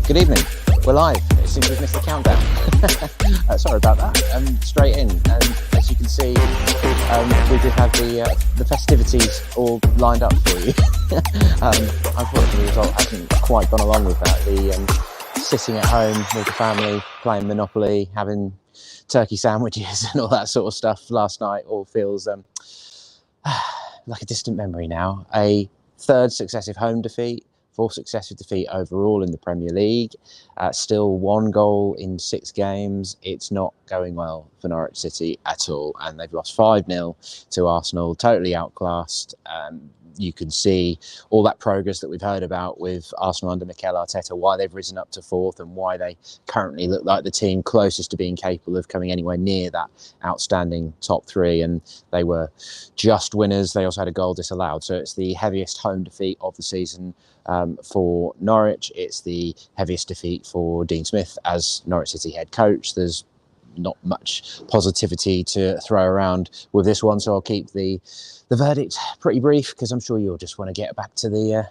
Good evening. We're live. It seems we've missed the countdown. Sorry about that. Straight in, and as you can see, we did have the festivities all lined up for you. Unfortunately, the result hasn't quite gone along with that. The sitting at home with the family, playing Monopoly, having turkey sandwiches and all that sort of stuff last night all feels like a distant memory now. A third successive home defeat. Fourth successive defeat overall in the Premier League. Still 1 goal in 6 games. It's not going well for Norwich City at all. And they've lost 5-0 to Arsenal, totally outclassed. You can see all that progress that we've heard about with Arsenal under Mikel Arteta, why they've risen up to 4th and why they currently look like the team closest to being capable of coming anywhere near that outstanding top 3. And they were just winners. They also had a goal disallowed. So it's the heaviest home defeat of the season for Norwich. It's the heaviest defeat for Dean Smith as Norwich City head coach. There's not much positivity to throw around with this one, so I'll keep the verdict pretty brief because I'm sure you'll just want to get back to the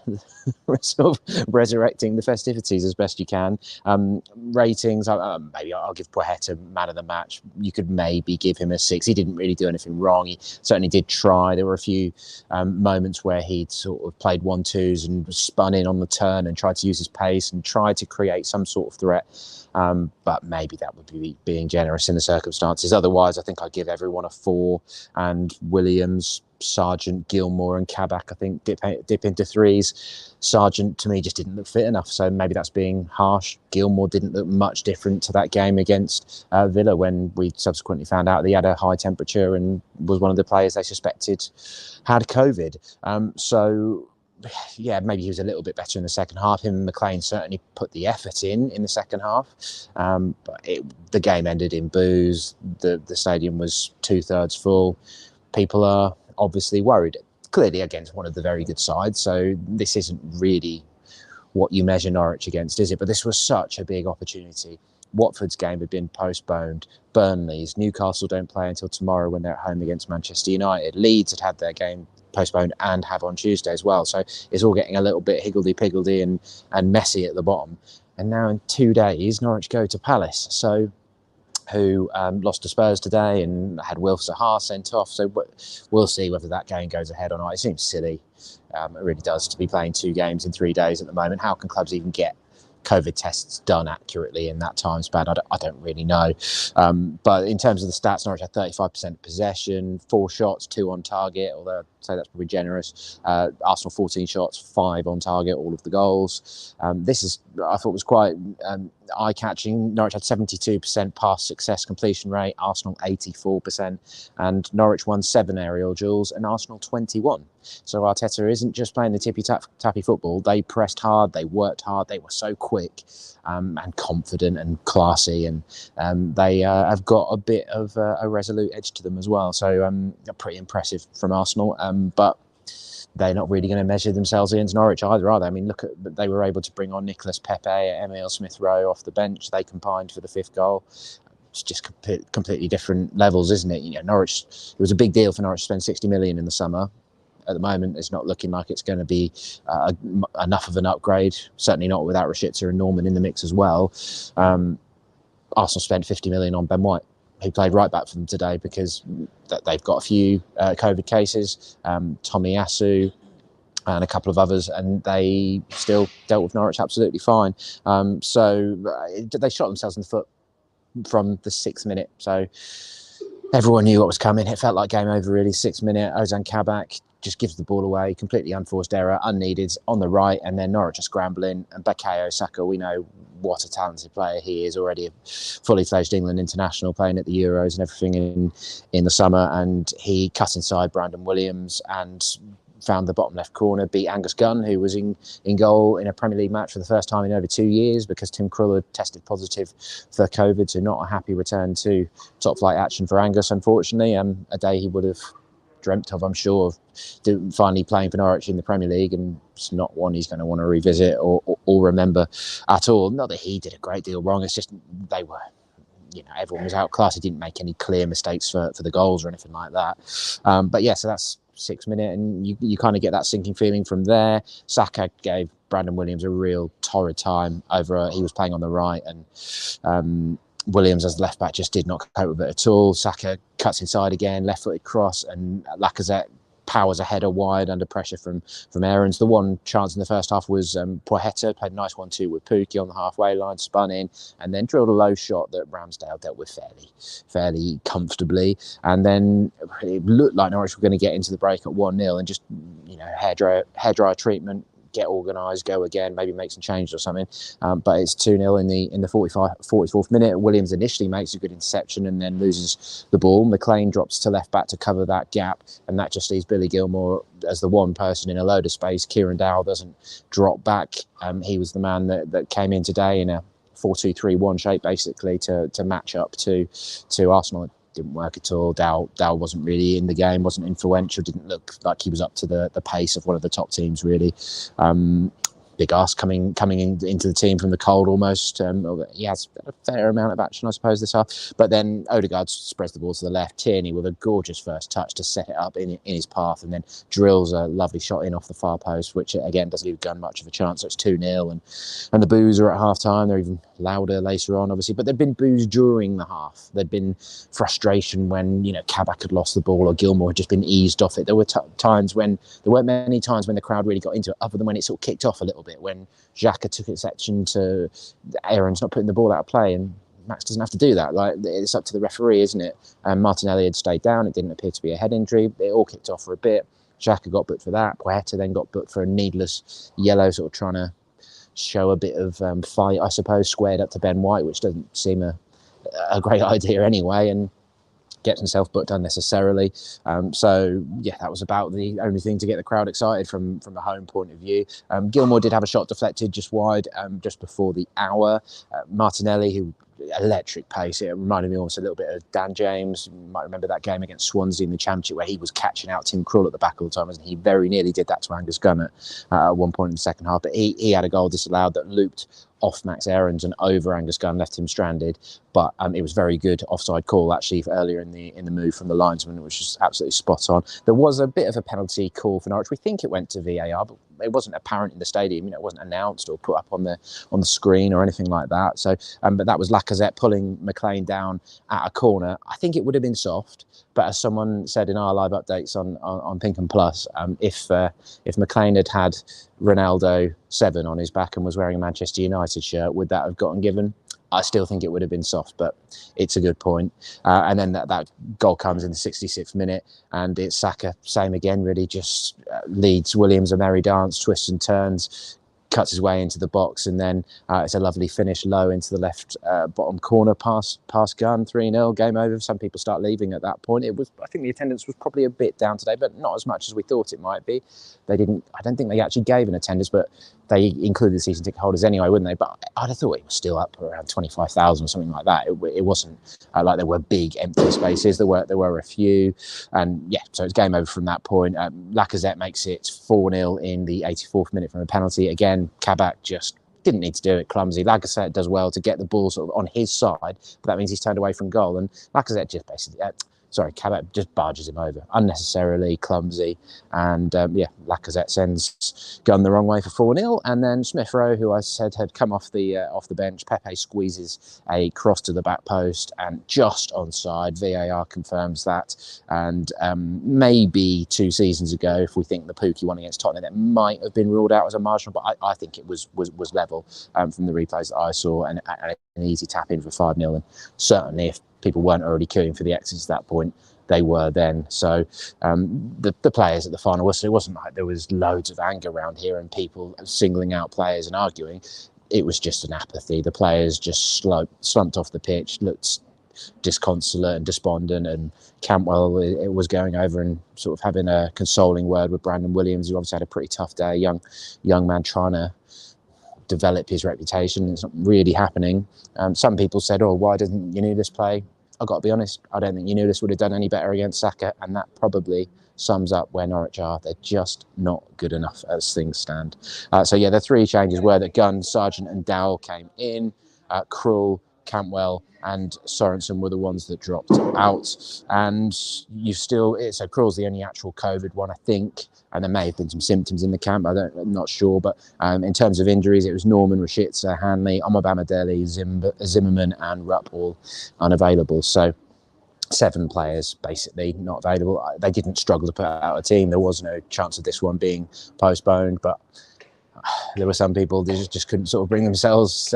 sort of resurrecting the festivities as best you can. Ratings, maybe I'll give Poeta man of the match. You could maybe give him a 6. He didn't really do anything wrong. He certainly did try. There were a few moments where he'd sort of played 1-2s and spun in on the turn and tried to use his pace and tried to create some sort of threat. But maybe that would be being generous in the circumstances. Otherwise, I think I'd give everyone a 4, and Williams, Sargent, Gilmore and Kabak, I think, dip into 3s. Sargent, to me, just didn't look fit enough, so maybe that's being harsh. Gilmore didn't look much different to that game against Villa when we subsequently found out that he had a high temperature and was one of the players they suspected had COVID. Yeah, maybe he was a little bit better in the second half. Him and McLean certainly put the effort in the second half. But the game ended in boos. The stadium was 2/3 full. People are obviously worried, clearly against one of the very good sides. So this isn't really what you measure Norwich against, is it? But this was such a big opportunity. Watford's game had been postponed. Burnley's, Newcastle don't play until tomorrow when they're at home against Manchester United. Leeds had their game postponed and have on Tuesday as well. So it's all getting a little bit higgledy-piggledy and messy at the bottom. And now in 2 days, Norwich go to Palace, who lost to Spurs today and had Wilf Zaha sent off. So we'll see whether that game goes ahead or not. It seems silly. It really does, to be playing 2 games in 3 days at the moment. How can clubs even get COVID tests done accurately in that time span? I don't really know. But in terms of the stats, Norwich had 35% possession, 4 shots, 2 on target, although I'd say that's probably generous. Arsenal 14 shots, 5 on target, all of the goals. I thought was quite eye-catching. Norwich had 72% pass success completion rate, Arsenal 84%, and Norwich won 7 aerial duels and Arsenal 21. So Arteta isn't just playing the tippy-tappy football. They pressed hard, they worked hard, they were so quick and confident and classy, and they have got a bit of a resolute edge to them as well. So pretty impressive from Arsenal, but they're not really going to measure themselves against Norwich either, are they? I mean, look, they were able to bring on Nicholas Pepe, Emile Smith-Rowe off the bench. They combined for the 5th goal. It's just completely different levels, isn't it? You know, Norwich, it was a big deal for Norwich to spend 60 million in the summer. At the moment, it's not looking like it's going to be enough of an upgrade. Certainly not without Rashica and Norman in the mix as well. Arsenal spent 50 million on Ben White, who played right back for them today because they've got a few COVID cases, Tomiyasu and a couple of others, and they still dealt with Norwich absolutely fine. So they shot themselves in the foot from the 6th minute. So everyone knew what was coming. It felt like game over, really. 6th minute, Ozan Kabak just gives the ball away, completely unforced error, unneeded, on the right, and then Norwich are scrambling, and Bukayo Saka, we know what a talented player he is, already a fully fledged England international, playing at the Euros and everything in the summer, and he cut inside Brandon Williams and found the bottom left corner, beat Angus Gunn, who was in goal in a Premier League match for the first time in over 2 years because Tim Krul had tested positive for COVID, so not a happy return to top flight action for Angus, unfortunately. A day he would have dreamt of, I'm sure, of finally playing for Norwich in the Premier League, and it's not one he's going to want to revisit or remember at all. Not that he did a great deal wrong, it's just they were, everyone was outclassed. He didn't make any clear mistakes for the goals or anything like that. But yeah, so that's 6th minute, and you kind of get that sinking feeling from there. Saka gave Brandon Williams a real torrid time over. He was playing on the right, and Williams as the left back just did not cope with it at all. Saka cuts inside again, left-footed cross, and Lacazette powers a header wide under pressure from Aarons. The one chance in the first half was Poeta played a nice 1-2 with Pukki on the halfway line, spun in, and then drilled a low shot that Ramsdale dealt with fairly comfortably. And then it looked like Norwich were going to get into the break at 1-0 and just, hairdryer treatment, get organised, go again, maybe make some changes or something. But it's 2-0 in the 44th minute. Williams initially makes a good interception and then loses the ball. McLean drops to left back to cover that gap, and that just leaves Billy Gilmour as the one person in a load of space. Kieran Dowell doesn't drop back. He was the man that came in today in a 4-2-3-1 shape, basically, to match up to Arsenal. Didn't work at all. Dowell wasn't really in the game, wasn't influential, didn't look like he was up to the pace of one of the top teams, really. Big ass coming into the team from the cold almost. He has a fair amount of action, I suppose, this half. But then Odegaard spreads the ball to the left. Tierney with a gorgeous first touch to set it up in his path, and then drills a lovely shot in off the far post, which again doesn't leave Gunn much of a chance. So it's 2-0, and the boos are at half time. They're even louder later on, obviously. But there'd been boos during the half. There'd been frustration when Kabak had lost the ball or Gilmour had just been eased off it. There weren't many times when the crowd really got into it, other than when it sort of kicked off a little bit, when Xhaka took exception to Aaron's not putting the ball out of play, and Max doesn't have to do that. Like, it's up to the referee, isn't it? And Martinelli had stayed down. It didn't appear to be a head injury. It all kicked off for a bit. Xhaka got booked for that. Poeta then got booked for a needless yellow, sort of trying to show a bit of fight, I suppose, squared up to Ben White, which doesn't seem a great idea anyway, and gets himself booked unnecessarily. So yeah, that was about the only thing to get the crowd excited from the home point of view. Gilmour did have a shot deflected just wide just before the hour. Martinelli, who electric pace. It reminded me almost a little bit of Dan James. You might remember that game against Swansea in the Championship where he was catching out Tim Krul at the back all the time, and he very nearly did that to Angus Gunn at one point in the second half. But he had a goal disallowed that looped off Max Aarons and over Angus Gunn, left him stranded. But it was very good offside call actually earlier in the move from the linesman, which was absolutely spot on. There was a bit of a penalty call for Norwich. We think it went to VAR, but it wasn't apparent in the stadium. It wasn't announced or put up on the screen or anything like that. So, but that was Lacazette pulling McLean down at a corner. I think it would have been soft, but as someone said in our live updates on Pink and Plus, if McLean had Ronaldo 7 on his back and was wearing a Manchester United shirt, would that have gotten given? I still think it would have been soft, but it's a good point. And then that goal comes in the 66th minute, and it's Saka, same again, really, just leads Williams a merry dance, twists and turns, cuts his way into the box, and then it's a lovely finish low into the left bottom corner past Gunn. 3-0, game over. Some people start leaving at that point. I think the attendance was probably a bit down today, but not as much as we thought it might be. I don't think they actually gave an attendance, but they included the season ticket holders anyway, wouldn't they? But I'd have thought it was still up around 25,000 or something like that. It wasn't like there were big empty spaces. There were a few, and yeah, so it's game over from that point. Lacazette makes it 4-0 in the 84th minute from a penalty. Again, Kabak just didn't need to do it, clumsy. Lacazette does well to get the ball sort of on his side, but that means he's turned away from goal, and Lacazette just basically... Kabak just barges him over, unnecessarily clumsy, and Lacazette sends Gunn the wrong way for 4-0, and then Smith-Rowe, who I said had come off the bench, Pepe squeezes a cross to the back post and just onside. VAR confirms that, and maybe 2 seasons ago, if we think the Pukki one against Tottenham, that might have been ruled out as a marginal, but I think it was level from the replays that I saw, and an easy tap in for 5-0, and certainly if people weren't already queuing for the exits at that point, they were then. So the players at the final whistle, it wasn't like there was loads of anger around here and people singling out players and arguing. It was just an apathy. The players just slumped off the pitch, looked disconsolate and despondent, and Cantwell it was going over and sort of having a consoling word with Brandon Williams, who obviously had a pretty tough day, young man trying to develop his reputation. It's not really happening. Some people said, why didn't Yanulis play? I've got to be honest, I don't think Yanulis would have done any better against Saka, and that probably sums up where Norwich are. They're just not good enough as things stand. So yeah, the 3 changes were that Gunn, Sargent and Dowell came in. Krul, Cantwell and Sorensen were the ones that dropped out. And so Krul's the only actual COVID one, I think. And there may have been some symptoms in the camp. I'm not sure. But in terms of injuries, it was Norman, Rashica, Hanley, Omobamidele, Zimmerman, and Rupp all unavailable. So 7 players basically not available. They didn't struggle to put out a team. There was no chance of this one being postponed, but there were some people that just couldn't sort of bring themselves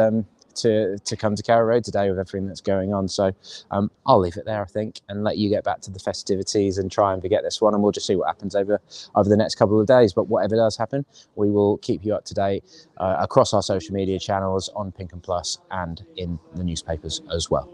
to come to Carrow Road today with everything that's going on. So I'll leave it there, I think, and let you get back to the festivities and try and forget this one, and we'll just see what happens over the next couple of days. But whatever does happen, we will keep you up to date across our social media channels, on Pink and Plus, and in the newspapers as well.